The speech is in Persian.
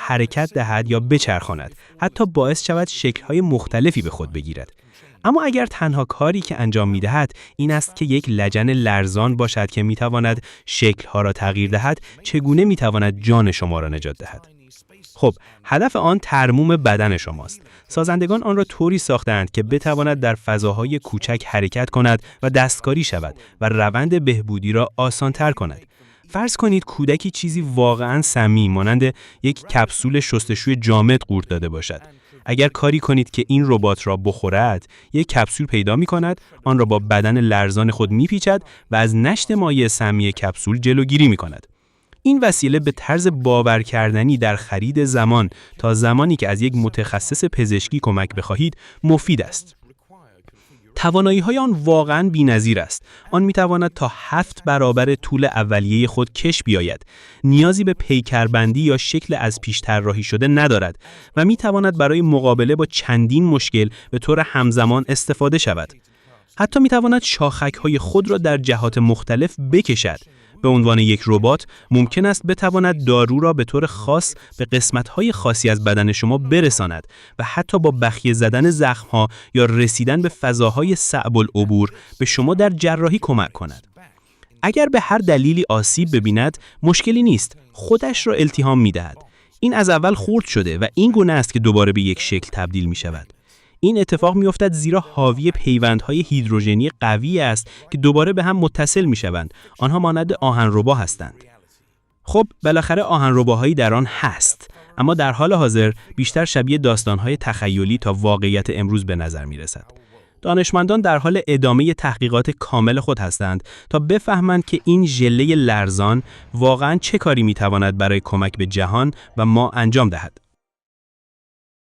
حرکت دهد یا بچرخاند، حتی باعث شود شکل‌های مختلفی به خود بگیرد. اما اگر تنها کاری که انجام می‌دهد این است که یک لجن لرزان باشد که می‌تواند شکل‌ها را تغییر دهد، چگونه می‌تواند جان شما را نجات دهد؟ خب، هدف آن ترمیم بدن شماست. سازندگان آن را طوری ساختند که بتواند در فضاهای کوچک حرکت کند و دستکاری شود و روند بهبودی را آسان‌تر کند. فرض کنید کودکی چیزی واقعاً سمی مانند یک کپسول شستشوی جامد قورت داده باشد. اگر کاری کنید که این ربات را بخورد، یک کپسول پیدا می‌کند، آن را با بدن لرزان خود می‌پیچد و از نشت مایع سمی کپسول جلوگیری می‌کند. این وسیله به طرز باور کردنی در خرید زمان تا زمانی که از یک متخصص پزشکی کمک بخواهید مفید است. توانایی‌های آن واقعاً بی‌نظیر است. آن می‌تواند تا 7 برابر طول اولیه خود کش بیاید. نیازی به پیکربندی یا شکل از پیش طراحی شده ندارد و می‌تواند برای مقابله با چندین مشکل به طور همزمان استفاده شود. حتی می‌تواند شاخک‌های خود را در جهات مختلف بکشد. به عنوان یک ربات ممکن است بتواند دارو را به طور خاص به قسمت‌های خاصی از بدن شما برساند و حتی با بخیه زدن زخم‌ها یا رسیدن به فضاهای صعب العبور به شما در جراحی کمک کند. اگر به هر دلیلی آسیب ببیند، مشکلی نیست، خودش را التیام می‌دهد. این از اول خرد شده و این گونه است که دوباره به یک شکل تبدیل می‌شود. این اتفاق می‌افتد زیرا حاوی پیوندهای هیدروژنی قوی است که دوباره به هم متصل می‌شوند. آنها مانند آهنربا هستند. خب بالاخره آهنرباهایی در آن هست، اما در حال حاضر بیشتر شبیه داستان‌های تخیلی تا واقعیت امروز به نظر می‌رسد. دانشمندان در حال ادامه تحقیقات کامل خود هستند تا بفهمند که این ژله لرزان واقعاً چه کاری می‌تواند برای کمک به جهان و ما انجام دهد.